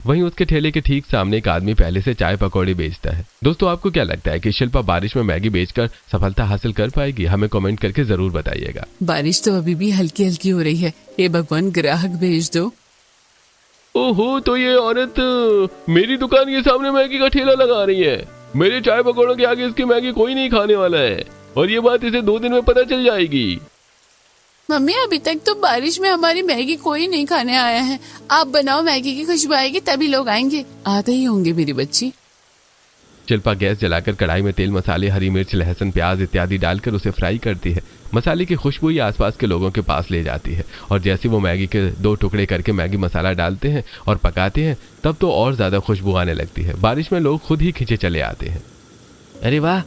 वहीं उसके ठेले के ठीक सामने एक आदमी पहले से चाय पकौड़ी बेचता है। दोस्तों, आपको क्या लगता है कि शिल्पा बारिश में मैगी बेचकर सफलता हासिल कर पाएगी? हमें कमेंट करके जरूर बताइएगा। बारिश तो अभी भी हल्की हल्की हो रही है, हे भगवान ग्राहक भेज दो। ओहो, तो ये औरत मेरी दुकान के सामने मैगी का ठेला लगा रही है। मेरे चाय पकौड़ों के आगे इसकी मैगी कोई नहीं खाने वाला है और ये बात इसे 2 दिन में पता चल जाएगी। मम्मी, अभी तक तो बारिश में हमारी मैगी कोई नहीं खाने आया है। आप बनाओ, मैगी की खुशबू आएगी तभी लोग आएंगे। आते ही होंगे मेरी बच्ची। शिल्पा गैस जलाकर कढ़ाई में तेल, मसाले, हरी मिर्च, लहसुन, प्याज इत्यादि डालकर उसे फ्राई करती है। मसाले की खुशबू ही आसपास के लोगों के पास ले जाती है और जैसे वो मैगी के 2 टुकड़े करके मैगी मसाला डालते हैं और पकाते हैं, तब तो और ज्यादा खुशबू आने लगती है। बारिश में लोग खुद ही खींचे चले आते हैं। अरे वाह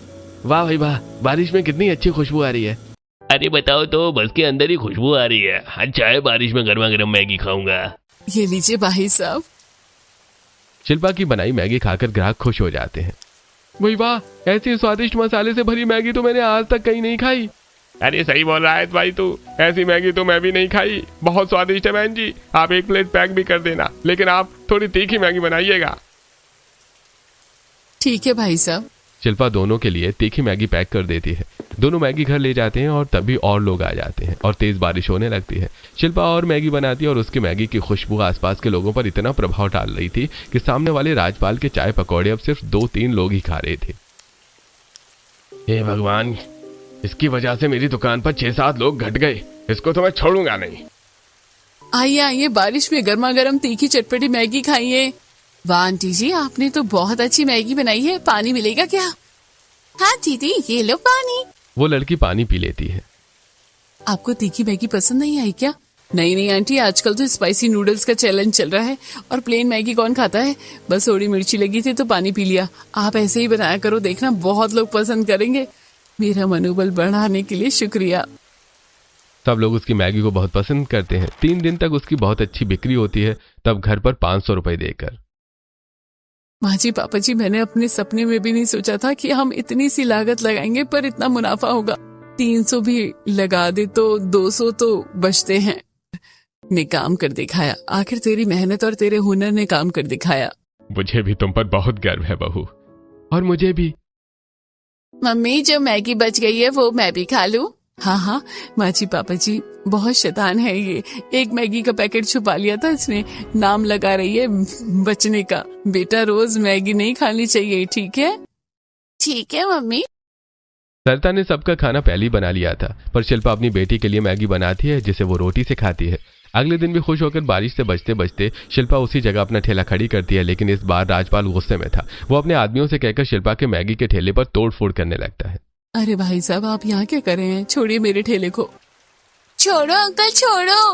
वाह भाई वाह, बारिश में कितनी अच्छी खुशबू आ रही है। अरे बताओ तो, बस के अंदर ही खुशबू आ रही है। अच्छा है, बारिश में गर्मा गर्म मैगी खाऊंगा। ये लीजिए भाई साहब। शिल्पा की बनाई मैगी खाकर ग्राहक खुश हो जाते हैं। भाई वाह, ऐसी स्वादिष्ट मसाले से भरी मैगी तो मैंने आज तक कहीं नहीं खाई। अरे सही बोल रहा है भाई तू, ऐसी मैगी तो मैं भी नहीं खाई। बहुत स्वादिष्ट है बहन जी, आप 1 प्लेट पैक भी कर देना, लेकिन आप थोड़ी तीखी मैगी बनाइएगा। ठीक है भाई साहब। शिल्पा दोनों के लिए तीखी मैगी पैक कर देती है। दोनों मैगी घर ले जाते हैं और तभी और लोग आ जाते हैं और तेज बारिश होने लगती है। शिल्पा और मैगी बनाती है और उसकी मैगी की खुशबू आसपास के लोगों पर इतना प्रभाव डाल रही थी कि सामने वाले राजपाल के चाय पकौड़े अब सिर्फ 2-3 लोग ही खा रहे थे। हे भगवान, इसकी वजह से मेरी दुकान पर 6-7 लोग घट गए। इसको तो मैं छोड़ूंगा नहीं। आइए आइए, बारिश में गर्मा गर्म तीखी चटपटी मैगी खाइए। वाह आंटी जी, आपने तो बहुत अच्छी मैगी बनाई है। पानी मिलेगा क्या? हाँ दीदी, ये लो पानी। वो लड़की पानी पी लेती है। आपको तीखी मैगी पसंद नहीं आई क्या? नहीं नहीं आंटी, आजकल तो स्पाइसी नूडल्स का चैलेंज चल रहा है और प्लेन मैगी कौन खाता है। बस थोड़ी मिर्ची लगी थी तो पानी पी लिया। आप ऐसे ही बनाया करो, देखना बहुत लोग पसंद करेंगे। मेरा मनोबल बढ़ाने के लिए शुक्रिया। सब लोग उसकी मैगी को बहुत पसंद करते हैं। 3 दिन तक उसकी बहुत अच्छी बिक्री होती है, तब घर पर 500 रुपए देकर। माँ जी, पापा जी, मैंने अपने सपने में भी नहीं सोचा था कि हम इतनी सी लागत लगाएंगे पर इतना मुनाफा होगा। 300 भी लगा दे तो 200 तो बचते हैं। ने काम कर दिखाया। आखिर तेरी मेहनत और तेरे हुनर ने काम कर दिखाया। मुझे भी तुम पर बहुत गर्व है बहू। और मुझे भी। मम्मी, जो मैगी बच गई है वो मैं भी खा लूं? हाँ हाँ माँ जी, पापा जी, बहुत शैतान है ये। एक मैगी का पैकेट छुपा लिया था इसने। नाम लगा रही है बचने का। बेटा, रोज मैगी नहीं खानी चाहिए, ठीक है? ठीक है मम्मी। सरिता ने सबका खाना पहले ही बना लिया था, पर शिल्पा अपनी बेटी के लिए मैगी बनाती है जिसे वो रोटी से खाती है। अगले दिन भी खुश होकर बारिश से बचते बचते शिल्पा उसी जगह अपना ठेला खड़ी करती है, लेकिन इस बार राजपाल गुस्से में था। वो अपने आदमियों से कहकर शिल्पा के मैगी के ठेले पर तोड़फोड़ करने लगता है। अरे भाई साहब, आप यहाँ क्या कर रहे हैं? छोड़िए मेरे ठेले को। छोड़ो अंकल, छोड़ो।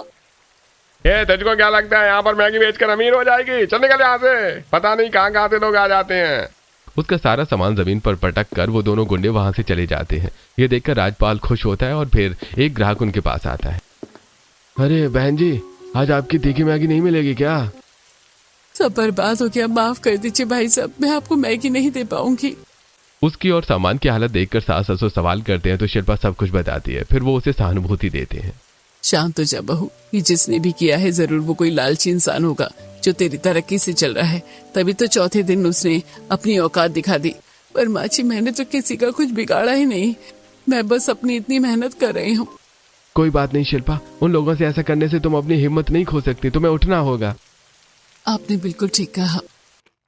ये तुझको क्या लगता है यहाँ पर मैगी बेचकर अमीर हो जाएगी? चल निकल यहाँ से। पता नहीं कहाँ कहाँ से लोग आ जाते हैं। उसका सारा सामान जमीन पर पटक कर वो दोनों गुंडे वहां से चले जाते हैं। ये देखकर राजपाल खुश होता है और फिर एक ग्राहक उनके पास आता है। अरे बहन जी, आज आपकी तीखी मैगी नहीं मिलेगी क्या? सब बर्बाद हो गया, माफ कर दीजिए भाई साहब, मैं आपको मैगी नहीं दे पाऊंगी। उसकी और सामान की हालत देखकर सास ससुर सवाल करते हैं तो शिल्पा सब कुछ बताती है। फिर वो उसे सहानुभूति देते हैं। शांत हो जा बहू, ये जिसने भी किया है जरूर वो कोई लालची इंसान होगा जो तेरी तरक्की से चल रहा है, तभी तो चौथे दिन उसने अपनी औकात दिखा दी। पर माची, मैंने तो किसी का कुछ बिगाड़ा ही नहीं। मैं बस अपनी इतनी मेहनत कर रही हूँ। कोई बात नहीं शिल्पा, उन लोगों से ऐसा करने से तुम अपनी हिम्मत नहीं खो सकती, तुम्हें उठना होगा। आपने बिल्कुल ठीक कहा।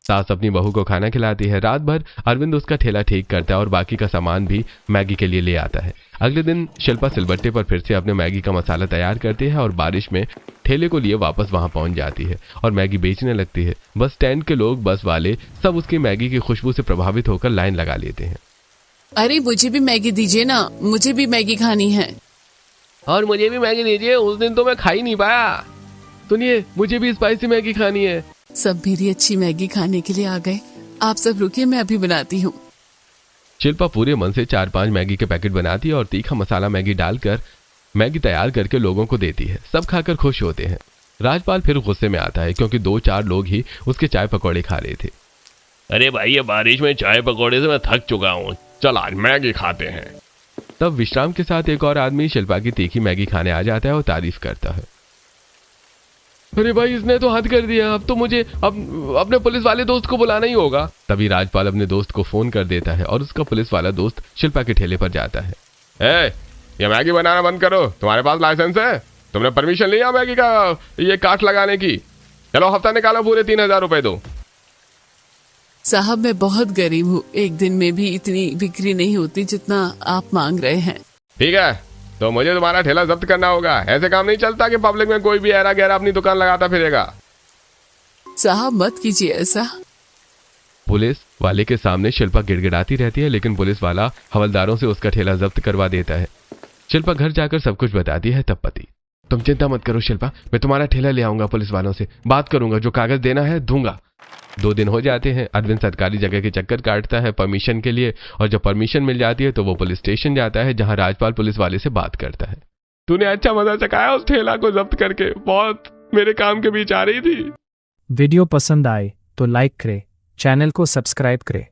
सास अपनी बहू को खाना खिलाती है। रात भर अरविंद उसका ठेला ठीक करता है और बाकी का सामान भी मैगी के लिए ले आता है। अगले दिन शिल्पा सिलबट्टे पर फिर से अपने मैगी का मसाला तैयार करती है और बारिश में ठेले को लिए वापस वहां पहुंच जाती है और मैगी बेचने लगती है। बस स्टैंड के लोग, बस वाले सब उसकी मैगी की खुशबू से प्रभावित होकर लाइन लगा लेते हैं। अरे मुझे भी मैगी दीजिए ना, मुझे भी मैगी खानी है। और मुझे भी मैगी दीजिए, उस दिन तो मैं खा ही नहीं पाया। सुनिए, मुझे भी स्पाइसी मैगी खानी है। सब मेरी अच्छी मैगी खाने के लिए आ गए। आप सब रुकिए, मैं अभी बनाती हूँ। शिल्पा पूरे मन से 4-5 मैगी के पैकेट बनाती है और तीखा मसाला मैगी डालकर मैगी तैयार करके लोगों को देती है। सब खाकर खुश होते हैं। राजपाल फिर गुस्से में आता है क्योंकि 2-4 लोग ही उसके चाय पकौड़े खा रहे थे। अरे भाई, ये बारिश में चाय पकौड़े से मैं थक चुका हूँ। चल आज मैगी खाते हैं। तब विश्राम के साथ एक और आदमी शिल्पा की तीखी मैगी खाने आ जाता है और तारीफ करता है। अरे भाई इसने तो हद कर दिया, अब तो मुझे अब अपने पुलिस वाले दोस्त को बुलाना ही होगा। तभी राजपाल अपने दोस्त को फोन कर देता है और उसका पुलिस वाला दोस्त शिल्पा के ठेले पर जाता है। ये मैगी बनाना बंद करो, तुम्हारे पास लाइसेंस है? तुमने परमिशन लिया मैगी का ये काट लगाने की? चलो हफ्ता निकालो, पूरे 3,000 रुपए दो। साहब मैं बहुत गरीब हूँ, एक दिन में भी इतनी बिक्री नहीं होती जितना आप मांग रहे हैं। ठीक है, तो मुझे तुम्हारा ठेला जब्त करना होगा। ऐसे काम नहीं चलता कि पब्लिक में कोई भी ऐरा गैरा अपनी दुकान लगाता फिरेगा। साहब मत कीजिए ऐसा। पुलिस वाले के सामने शिल्पा गिड़गिड़ाती रहती है, लेकिन पुलिस वाला हवलदारों से उसका ठेला जब्त करवा देता है। शिल्पा घर जाकर सब कुछ बताती है। तब पति, तुम चिंता मत करो शिल्पा, मैं तुम्हारा ठेला ले आऊंगा, पुलिस वालों से बात करूंगा, जो कागज देना है दूंगा। 2 दिन हो जाते हैं। अरविंद सरकारी जगह के चक्कर काटता है परमिशन के लिए, और जब परमिशन मिल जाती है तो वो पुलिस स्टेशन जाता है, जहां राजपाल पुलिस वाले से बात करता है। तूने अच्छा मजा चकाया उस ठेला को जब्त करके, बहुत मेरे काम के बीच आ रही थी। वीडियो पसंद आए तो लाइक करें, चैनल को सब्सक्राइब करें।